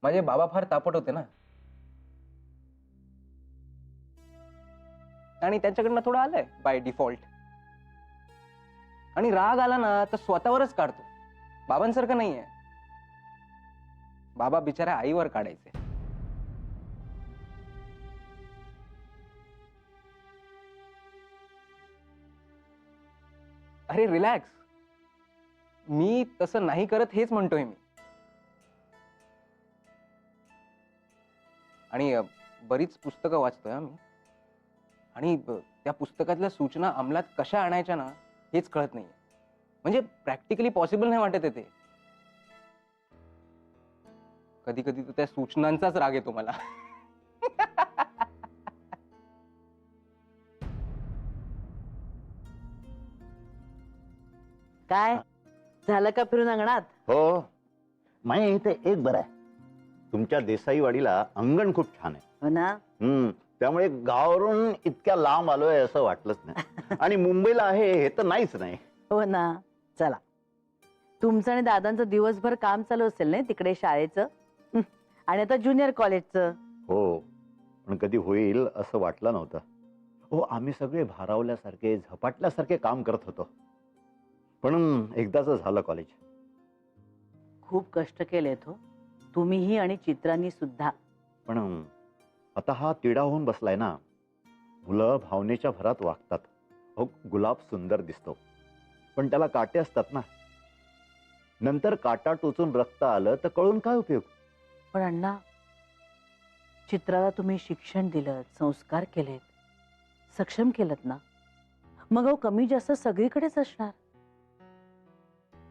माझे बाबा फार तापट होते ना, आणि त्यांच्याकडनं थोडं आलंय बाय डिफॉल्ट. आणि राग आला ना तर स्वतःवरच काढतो, बाबांसारखं नाहीये. बाबा बिचाऱ्या आईवर काढायचे. अरे रिलॅक्स, मी तसं नाही करत हेच म्हणतोय मी. आणि बरीच पुस्तकं वाचतोय मी, आणि त्या पुस्तकातल्या सूचना अंमलात कशा आणायच्या ना हेच कळत नाहीये. म्हणजे प्रॅक्टिकली पॉसिबल नाही वाटत ते. कधी कधी तर त्या सूचनांचाच राग येतो मला. काय झालं का फिरून अंगणात? हो, माई इथे एक बरं आहे, तुमच्या देसाईवाडीला अंगण खूप छान आहे. हो ना. त्यामुळे गावावरून इतक्या लांब आलोय असं वाटलंच नाही. आणि मुंबईला आहे हे तर नाहीच नाही. हो ना. चला, तुमचं आणि दादांचं दिवसभर काम चालू असेल ना तिकडे शाळेचं, आणि आता ज्युनियर कॉलेजचं. हो, पण कधी होईल असं वाटलं नव्हतं. हो, आम्ही सगळे भारावल्यासारखे झपाटल्यासारखे काम करत होतो, पण एकदाच झालं कॉलेज. खूप कष्ट केलेत हो तुम्हीही आणि चित्रांनी सुद्धा. पण आता हा तिढा होऊन बसलाय ना. मुलं भावनेच्या भरात वागतात. हो, गुलाब सुंदर दिसतो, पण त्याला काटे असतात ना. नंतर काटा टोचून रक्त आलं तर कळून काय उपयोग. पण अण्णा, चित्राला तुम्ही शिक्षण दिलं, संस्कार केलेत, सक्षम केलं ना, मग अहो कमी जास्त सगळीकडेच असणार.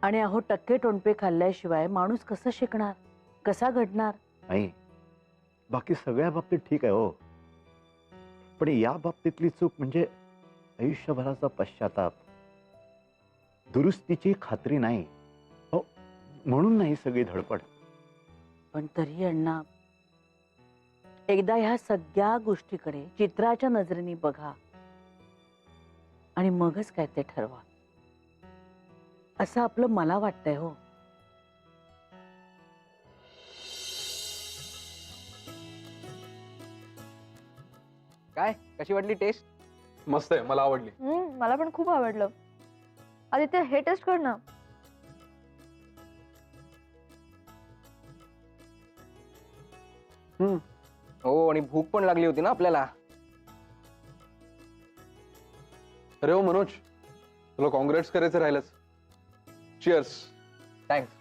आणि अहो टक्के टोणपे खाल्ल्याशिवाय माणूस कसं शिकणार, कसा घडणार? नाही, बाकी सगळ्या बाबतीत ठीक आहे हो, पण या बाबतीतली चूक म्हणजे आयुष्यभराचा पश्चाताप, दुरुस्तीची खात्री नाही हो, म्हणून नाही सगळी धडपड. पण तरी अण्णा, एकदा ह्या सगळ्या गोष्टीकडे चित्राच्या नजरेने बघा आणि मगच काय ते ठरवा, असं आपलं मला वाटतंय हो. काय, कशी वाटली टेस्ट? मस्त आहे, मला आवडली. मला पण खूप आवडलं. आदित्य, हे टेस्ट कर ना. हो, आणि भूक पण लागली होती ना आपल्याला. अरे हो मनोज, तुला कॉंग्रॅट्स करायचं राहिलंच. चिअर्स. थँक्स.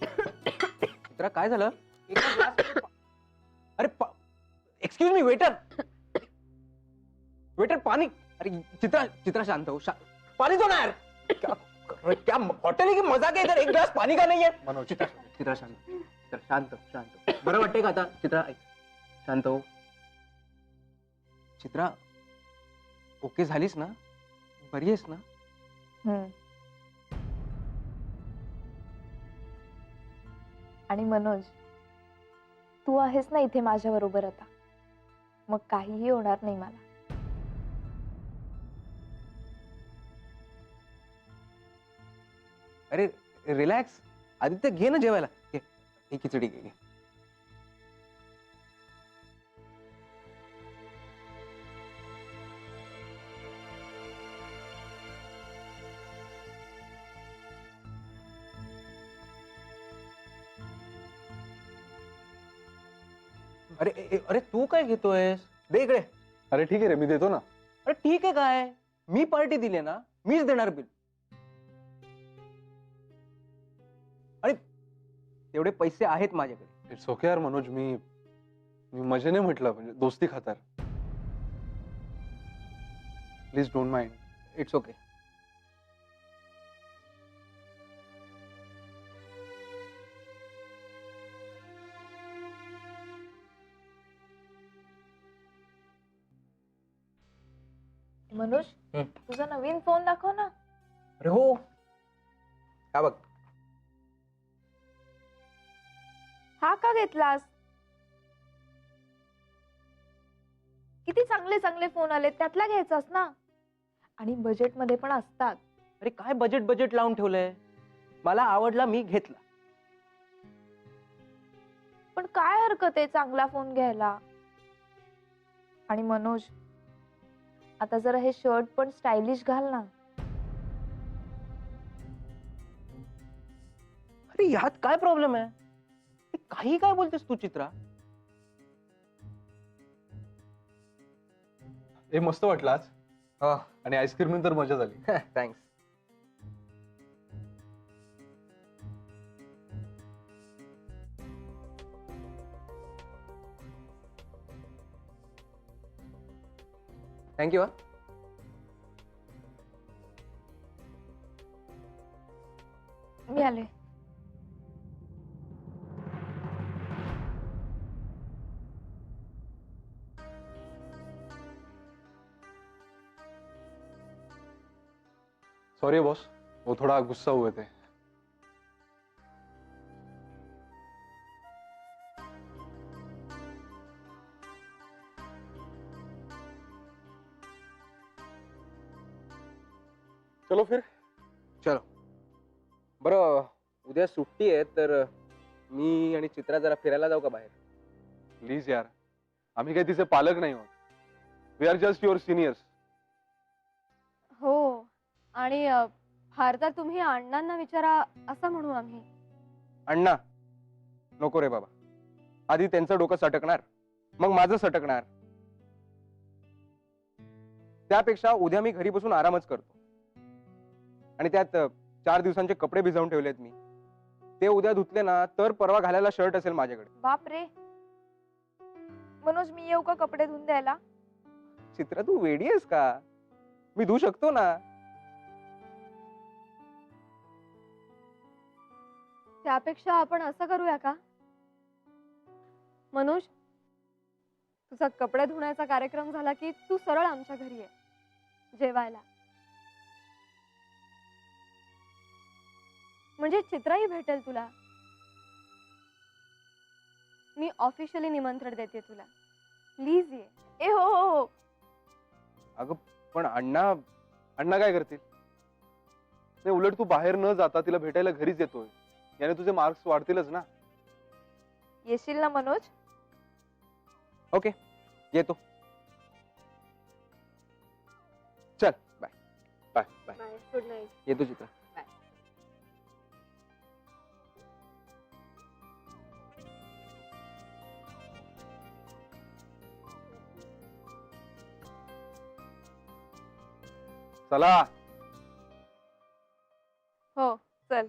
चित्रा, काय झालं? अरे एक्सक्यूज मी, वेटर. वेटर, पाणी. अरे चित्रा, चित्रा शांत हो. पानी दो ना यार. क्या हॉटेल है की मजाक है? इधर एक ग्लास पानी का नहीं है? मनोज, चित्रा, चित्रा शांत. चित्रा शांत, शांत. बरं वाटतंय का आता? चित्रा ऐक, शांत हो. चित्रा, ओके झालीस ना? बरी आहेस ना? आणि मनोज, तू आहेस ना इथे माझ्या बरोबर आता, मग काहीही होणार नाही मला. अरे रिलॅक्स. आदित्य, घे ना जेवायला. घे, ही खिचडी घे. अरे अरे तू काय घेतोयस? दे इकडे. अरे ठीक आहे रे, मी देतो ना. अरे ठीक आहे काय, मी पार्टी दिली ना, मीच देणार बिल. अरे तेवढे पैसे आहेत माझ्याकडे. इट्स ओके यार मनोज, मी मजेने म्हटलं, म्हणजे दोस्ती खातर. Please don't mind. It's okay. Manoj, तुझा नवीन फोन दाखव ना. अरे हो, हा बघ. हा का घेतलास? किती चांगले चांगले फोन आले, त्यातला घ्यायचास ना. आणि बजेट मध्ये पण असतात. अरे काय बजेट बजेट लावून ठेवलंय? मला आवडला, मी घेतला. पण काय हरकत आहे चांगला फोन घ्यायला. आणि मनोज, आता जरा हे शर्ट पण स्टायलिश घाल ना. अरे ह्यात काय प्रॉब्लेम आहे? हे काही काय बोलतेस तू चित्रा? हे मस्त वाटलं आज. हो. आणि आईस्क्रीम तर मजा झाली. थँक्स. थँक्यू. मी आले. सॉरी बॉस, वो थोड़ा गुस्सा हुए थे. चलो फिर. चलो. बरं, उद्या सुट्टी आहे तर मी आणि चित्रा जरा फिरायला जाऊ का बाहेर? प्लीज यार, आम्ही काही तिचे पालक नाही आहोत. We are just your seniors. हो, आणि फार तर तुम्ही अण्णांना विचारा असं म्हणू आम्ही. अण्णा नको रे बाबा. आधी त्यांचं डोकं सटकणार, मग माझं सटकणार. त्यापेक्षा उद्या मी घरी बसून आरामच करतो. आणि त्यात 4 दिवसांचे कपडे भिजवून ठेवलेत मी. ते उद्या धुतले ना तर परवा घालायला शर्ट असेल माझ्याकडे. बाप रे. मनोज, मी येऊ का कपडे धुवून द्यायला? चित्रा, तू वेडी आहेस का? मी धुवू शकतो ना. त्यापेक्षा आपण असं करूया का मनोज, तुझा कपडे धुण्याचा कार्यक्रम झाला की तू सरळ आमच्या घरी ये जेवायला. म्हणजे चित्राही भेटेल तुला. मी ऑफिशियली निमंत्रण देते तुला. प्लीज ये. ए हो हो हो. अगं पण अण्णा काय करतील? नाही, उलट तू बाहेर न जाता तिला भेटायला घरीच येतोय, याने तुझे मार्क्स वाढतीलच ना. येशील ना मनोज? ओके, येतो. चल bye. Bye bye. Good night. येतो चित्रा. चला. हो, चल.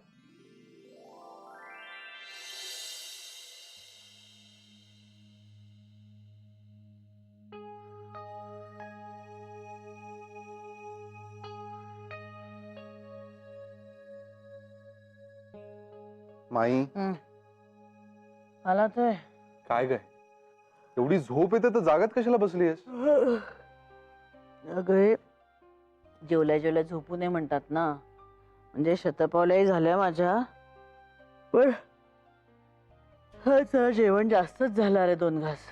माई, आला तर काय काय एवढी झोप येते तर जागात कशाला बसली आहेस? अगं, जेवल्या जेवल्या झोपू नये म्हणतात ना. म्हणजे शतपावल्याही झाल्या माझ्या, पण हा जरा जेवण जास्तच झालं रे 2 घास.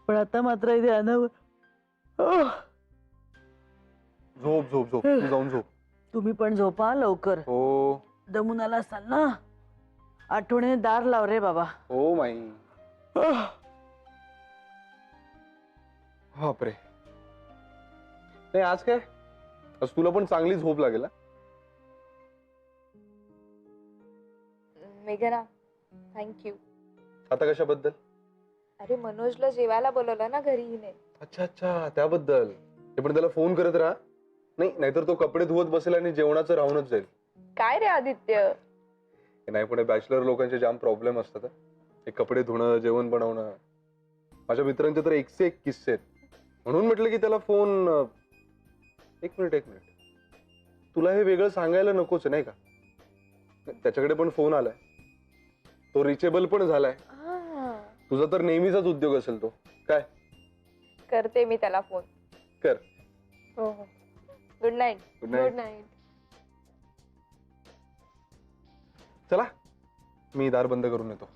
पण आता मात्र इथे अनव. झोप झोप झोप, तू जाऊन झोप. तुम्ही पण झोपा लवकर. हो दमून आला असाल ना. आठवणीने दार लाव रे बाबा. हो माई. बापरे. नाही, आज काय, आज तुला पण चांगली झोप लागेल. मेघना, थँक्यू. आता कशाबद्दल? अरे मनोजला जेवायला बोलवलं ना घरी हिने. अच्छा अच्छा, त्याबद्दल. ते पण त्याला फोन करत राहा. नाही, नाहीतर तो कपडे धुवत बसेल आणि जेवणाचं राहूनच जाईल. काय रे आदित्य? नाही, पण बॅचलर लोकांचे जाम प्रॉब्लेम असतात. हे कपडे धुणं, जेवण बनवणं. माझ्या मित्रांचे तर एकसे एक किस्से आहेत. म्हणून म्हटलं की त्याला फोन. एक मिनिट, तुला हे वेगळं सांगायला नकोच नाही का? त्याच्याकडे पण फोन आलाय, तो रिचेबल पण झालाय. तुझा तर नेहमीचाच उद्योग असेल तो. काय करते मी त्याला फोन. कर. हो हो. Good night. Good good night. Night. चला, मी दार बंद करून येतो.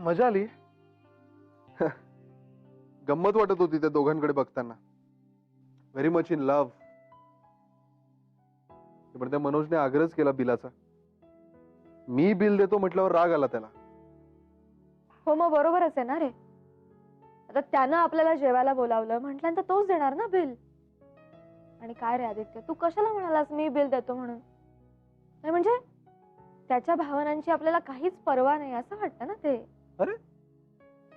मजा आली. गंमत वाटत होती त्या दोघांकडे बघताना. Very much in love. पण त्या मनोजने आग्रहच केला बिलाचा. मी बिल देतो म्हटल्यावर राग आला त्याला. हो मग बरोबरच आहे ना रे. आता त्यानं आपल्याला जेवायला बोलावलं म्हटल्यानंतर तोच देणार ना बिल. आणि काय रे आदित्य, तू कशाला म्हणालास मी बिल देतो म्हणून? नाही म्हणजे त्याच्या भावनांची आपल्याला काहीच पर्वा नाही असं वाटतं ना ते.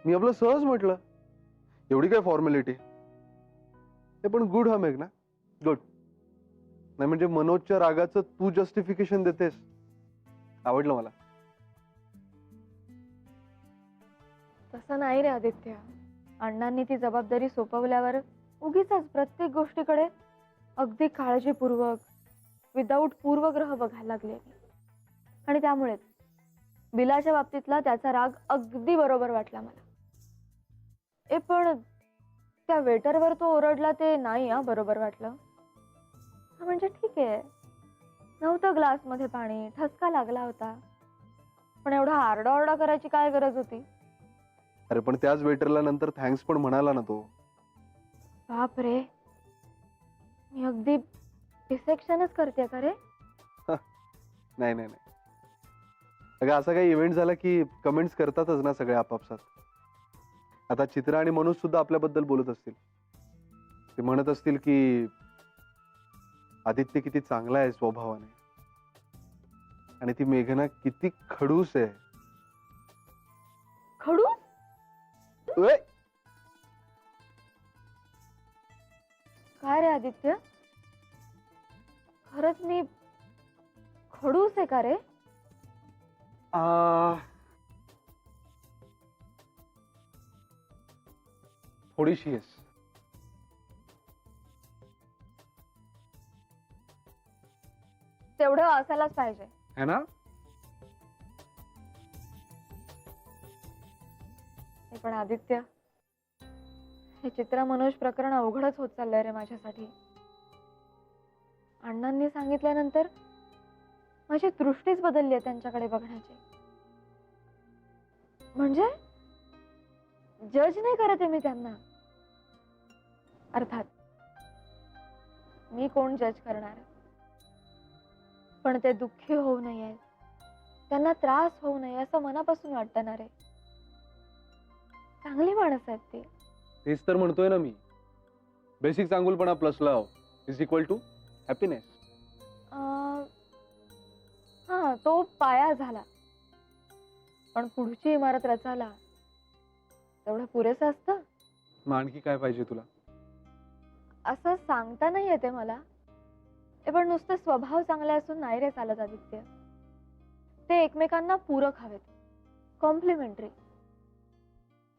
मी आपलं सहज म्हटलं. एवढी काय फॉर्मॅलिटी. ते पण गुड हा मेघ ना. गुड. नाही म्हणजे मनोजच्या रागाचं तू जस्टिफिकेशन देतेस. आवडलं मला. तसं नाही रे आदित्य. अण्णांनी ती जबाबदारी सोपवल्यावर उगीच प्रत्येक गोष्टीकडे अगदी काळजीपूर्वक विदाऊट पूर्वग्रह बघायला लागले. आणि त्यामुळेच बिलाच्या बाबतीतला त्याचा राग अगदी बरोबर वाटला मला. पण त्या वेटरवर तो ओरडला ते नाही बरोबर वाटलं. म्हणजे ठीक आहे, नव्हतं ग्लासमध्ये पाणी, ठसका लागला होता, पण एवढा आरडाओरडा करायची काय गरज होती? अरे पण त्याच वेटरला नंतर थँक्स पण म्हणाला ना तो. बाप रे, मी अगदी डिसेक्शनच करते का रे? नाही नाही नाही. अगं असा काही इव्हेंट झाला की कमेंट्स करतातच ना सगळे आपापसात. आता चित्रा आणि मनोज सुद्धा आपल्याबद्दल बोलत असतील. ते म्हणत असतील की आदित्य किती चांगला आहे स्वभावाने आणि ती मेघना किती खडूस आहे. खडू? ओय! काय रे आदित्य, खरंच मी खडूस आहे का रे? थोडीशी आहेस. तेवढं असायलाच पाहिजे. है ना? पण आदित्य, हे चित्रा मनोज प्रकरण अवघडच होत चाललंय रे माझ्यासाठी. अण्णांनी सांगितल्यानंतर माझी दृष्टीच बदलली आहे त्यांच्याकडे बघण्याची. म्हणजे जज नाही करत आहे मी त्यांना. अर्थात मी कोण जज करणार, पण ते दुःखी होऊ नये, त्यांना त्रास होऊ नये असं मनापासून वाटतं ना रे. चांगली माणसं आहेत ती. तेच तर म्हणतोय ना मी. बेसिक चांगुलपणा plus love is equal to happiness. हा, तो पाया झाला, पण पुढची इमारत रचायला तेवढं पुरेसं असतं? मग आणखी काय पाहिजे तुला? असं सांगता नाही येते मला. पण नुसते स्वभाव चांगले असून नाही रे चालत आदित्य. ते एकमेकांना पूरक हवेत, कॉम्प्लिमेंटरी.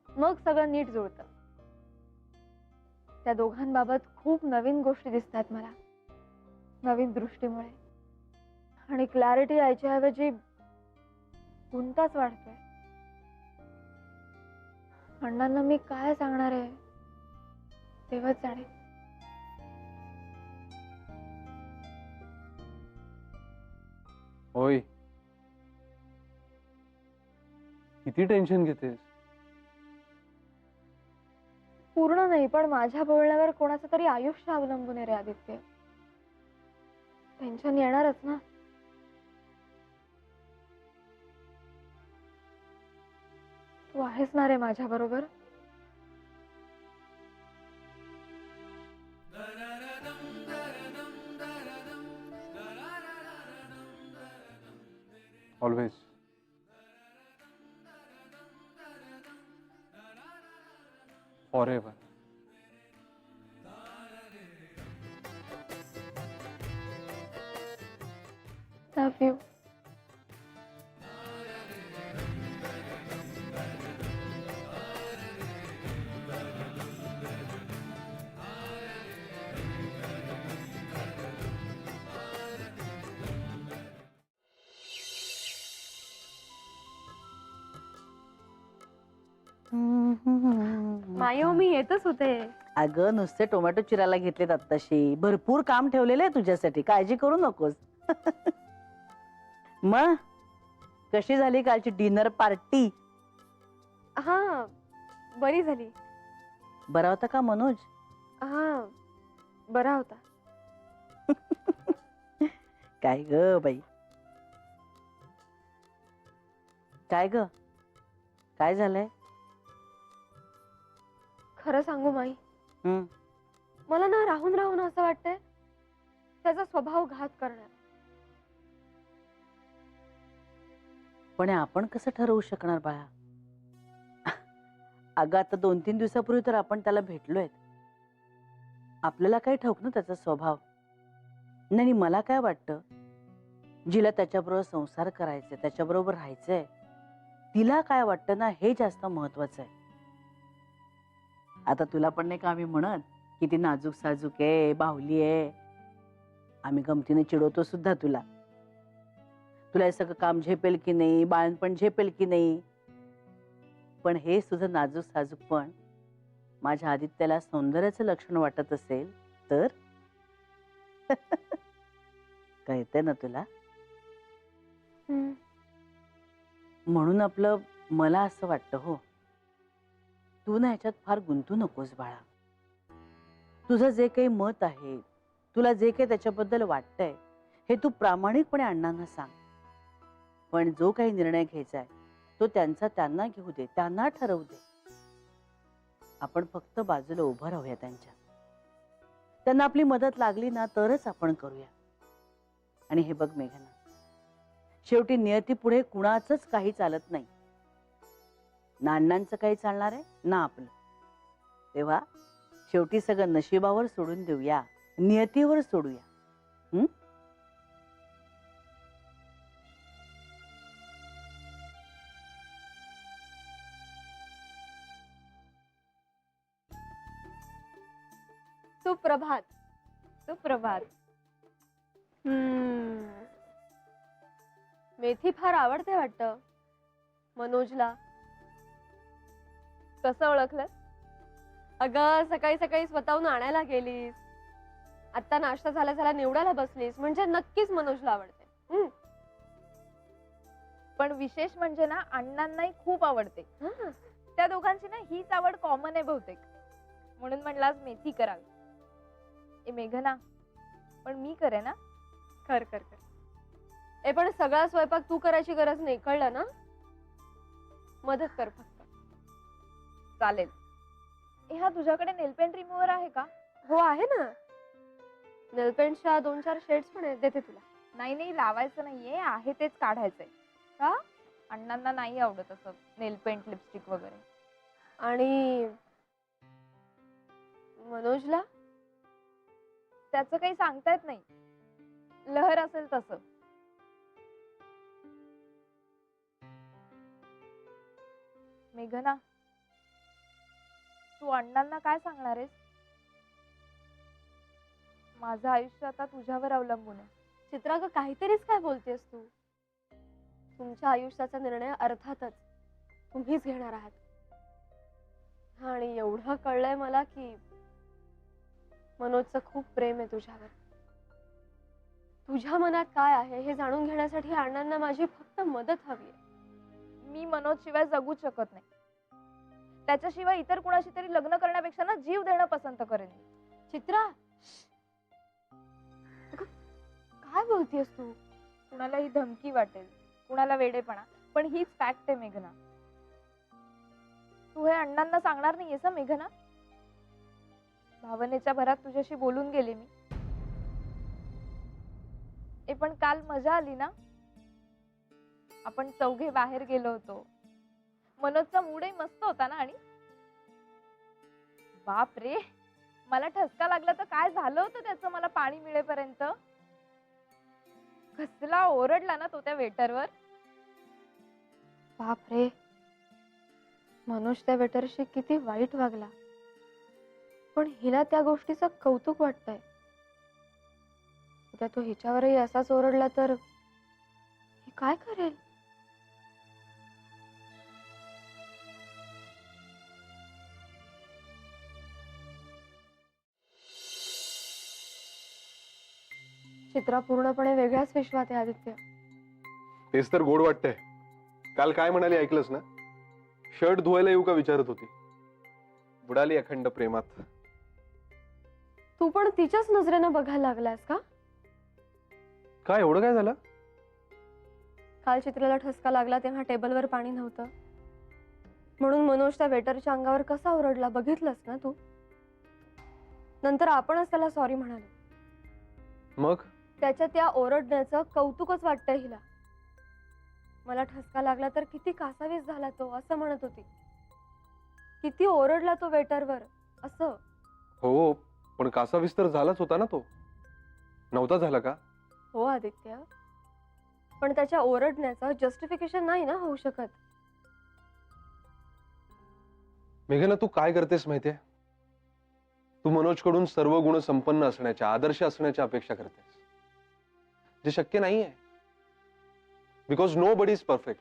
मग सगळं नीट जुळतं. त्या दोघांबाबत खूप नवीन गोष्टी दिसतात मला, नवीन दृष्टीमुळे. आणि क्लॅरिटी यायच्या ऐवजी गुंताच वाढतोय. अण्णांना मी काय सांगणार आहे तेव्हाच जाणे. होय, किती टेन्शन घेतेस? पूर्ण नाही, पण माझ्या बोलण्यावर कोणाचं तरी आयुष्य अवलंबून आहे रे आदित्य. टेन्शन येणारच ना. तू आहेस ना रे माझ्या बरोबर? ऑलवेज. फॉरएव्हर. Love you. मायो, मी येतच होते. अगं नुसते टोमॅटो चिरायला घेतलेत आत्ताशी. भरपूर काम ठेवलेलं आहे तुझ्यासाठी, काळजी करू नकोस. मग कशी झाली कालची डिनर पार्टी? हा, बरी झाली. बरा होता का मनोज? हा, बरा होता. काय ग बाई, काय ग, काय झालंय? खरं सांगू माई, हम्म. मला ना राहून राहून असं वाटतंय त्याचा स्वभाव घात करणार. पण हे आपण कसं ठरवू शकणार बाळा? अगं आता 2-3 दिवसापूर्वी तर आपण त्याला भेटलोय. आपल्याला काय ठाऊक ना त्याचा स्वभाव. नाही, मला काय वाटतं, जिला त्याच्याबरोबर संसार करायचा, त्याच्याबरोबर राहायचंय, तिला काय वाटतं ना हे जास्त महत्वाचं आहे. आता तुला पण नाही का आम्ही म्हणत की ती नाजूक साजूक आहे, बाहुली आहे. आम्ही गमतीने चिडवतो सुद्धा तुला. तुला हे सगळं काम झेपेल की नाही, बाळणपण झेपेल की नाही. पण हे तुझं नाजूक साजूक पण माझ्या आदित्याला सौंदर्याचं लक्षण वाटत असेल तर कळतंय ना तुला? म्हणून आपलं, मला असं वाटतं हो, तू ना ह्याच्यात फार गुंतू नकोस बाळा. तुझं जे काही मत आहे, तुला जे काही त्याच्याबद्दल वाटतंय, हे तू प्रामाणिकपणे अण्णांना सांग. पण जो काही निर्णय घ्यायचा आहे तो त्यांचा त्यांना घेऊ दे, त्यांना ठरवू दे. आपण फक्त बाजूला उभं राहूया त्यांच्या. त्यांना आपली मदत लागली ना तरच आपण करूया. आणि हे बघ मेघना, शेवटी नियती पुढे कुणाचंच काही चालत नाही. ना अण्णांचं काही चालणार आहे ना आपलं. तेव्हा शेवटी सगळं नशिबावर सोडून देऊया, नियतीवर सोडूया. हं? सुप्रभात. सुप्रभात. मेथी फार आवडते वाटतं मनोजला. कसं ओळखलं? अगं सकाळी सकाळी स्वतःहून आणायला गेलीस, आता नाश्ता झाला झाला निवडायला बसलीस, म्हणजे नक्कीच मनोजला आवडते. पण विशेष म्हणजे ना अण्णांनाही खूप आवडते. त्या दोघांची ना हीच आवड कॉमन आहे बहुतेक. म्हणून म्हणलं आज मेथी करावी. ए मेघना, पण मी करे ना? कर कर कर. ए पण सगळा स्वयंपाक तू करायची गरज नाही, कळलं ना? मदत कर फक्त. चालेल. हा तुझ्याकडे नेलपेंट रिमूव्हर आहे का? हो आहे ना. नेलपेंटच्या 2-4 शेड्स पण आहेत, देते तुला. नाही नाही, लावायचं नाहीये, आहे तेच काढायचंय. का? अण्णांना नाही आवडत असं नेलपेंट, लिपस्टिक वगैरे. आणि मनोजला त्याचं काही सांगता येत नाही. लहर असेल तसं. मेघना, तू अण्णांना काय सांगणार आहेस? माझं आयुष्य आता तुझ्यावर अवलंबून आहे. चित्रा ग, काहीतरीच काय बोलतेस तू? तुमच्या आयुष्याचा निर्णय अर्थातच तुम्हीच घेणार आहात. आणि एवढं कळलंय मला की मनोजचं खूप प्रेम आहे तुझ्यावर. तुझ्या मनात काय आहे हे जाणून घेण्यासाठी अण्णांना माझी फक्त मदत हवी आहे. मी मनोज शिवाय जगूच शकत नाही. त्याच्याशिवाय इतर कुणाशी तरी लग्न करण्यापेक्षा ना जीव देणं पसंत करेन. चित्रा, काय बोलतेस तू? कुणाला ही धमकी वाटेल, कुणाला वेडेपणा, पण हीच फॅक्ट आहे मेघना. तू हे अण्णांना सांगणार नाहीयेस मेघना? भावनेच्या भरात तुझ्याशी बोलून गेले मी. पण काल मजा आली ना? आपण चौघे बाहेर गेलो होतो. मनोजचा मूडही मस्त होता ना. आणि बाप रे, मला ठसका लागला तर काय झालं होतं त्याचं मला पाणी मिळेपर्यंत. कसला ओरडला ना तो त्या वेटरवर. बापरे, मनोज त्या वेटरशी किती वाईट वागला. पण हिला त्या गोष्टीचं कौतुक वाटतंय. उद्या तो हिच्यावरही असाच ओरडला तर ही काय करेल? चित्रा पूर्णपणे वेगळ्याच विश्वात आहे आदित्य. तेच तर गोड वाटतंय. काल काय म्हणाली ऐकलंस ना? शर्ट धुवायला येऊ का विचारत होती. बुडाली अखंड प्रेमात. तू पण तिच्याच नजरेनं बघायला लागलास का? काय एवढं काय झालं? काल चित्राला ठसका लागला तेव्हा टेबलवर पाणी नव्हतं म्हणून मनोज त्या वेटरच्या अंगावर कसा ओरडला बघितलंस ना तू. नंतर आपणच त्याला सॉरी म्हणालो. मग त्याच्या त्या ओरडण्याचं कौतुकच वाटतंय हिला. मला ठसका लागला तर किती कासावीस झाला तो असं म्हणत होती. किती ओरडला तो वेटरवर असं. हो, पण कासावीस तर झालाच होता ना तो. नव्हता झाला का? हो आदित्य, पण त्याच्या ओरडण्याचं जस्टिफिकेशन नाही ना होऊ शकत. मेघना, तू काय करतेस माहितीये? तू मनोजकडून सर्व गुण संपन्न असण्याच्या, आदर्श असण्याच्या अपेक्षा करतेस, जे शक्य नाहीये. Because nobody is perfect.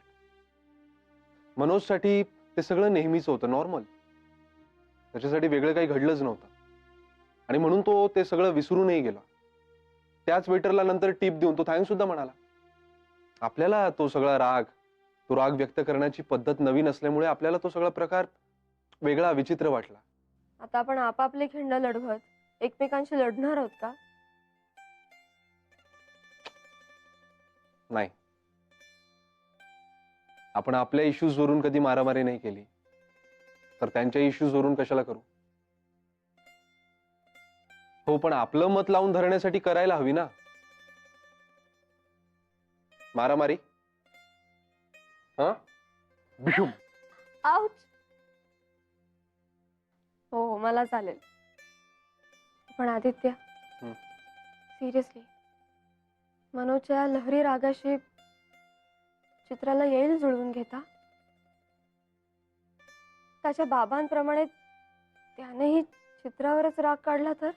मनोजसाठी ते सगळं नेहमीच होतं, नॉर्मल. त्याच्यासाठी वेगळं काही घडलंच नव्हतं आणि म्हणून तो ते सगळं विसरूनही गेला. त्याच वेटरला नंतर टिप देऊन तो थँक्स सुद्धा म्हणाला. आपल्याला तो सगळा राग व्यक्त करण्याची पद्धत नवीन असल्यामुळे आपल्याला तो सगळा प्रकार वेगळा, विचित्र वाटला. आता आपण आपापली खिंड लढवत एकमेकांशी लढणार आहोत का? नाही. आपण आपल्या इश्यूज वरून कधी मारामारी नाही केली, तर त्यांच्या इश्यूज वरून कशाला करू? हो, पण आपलं मत लावून धरण्यासाठी करायला हवी ना मारामारी. हा, बिशुम. आउच. हो, मला चालेल. पण आदित्य, सिरियसली, मनोजच्या लहरी रागाशी चित्राला येईल जुळवून घेता? त्याच्या बाबांप्रमाणे त्यानेही चित्रावरच राग काढला तर?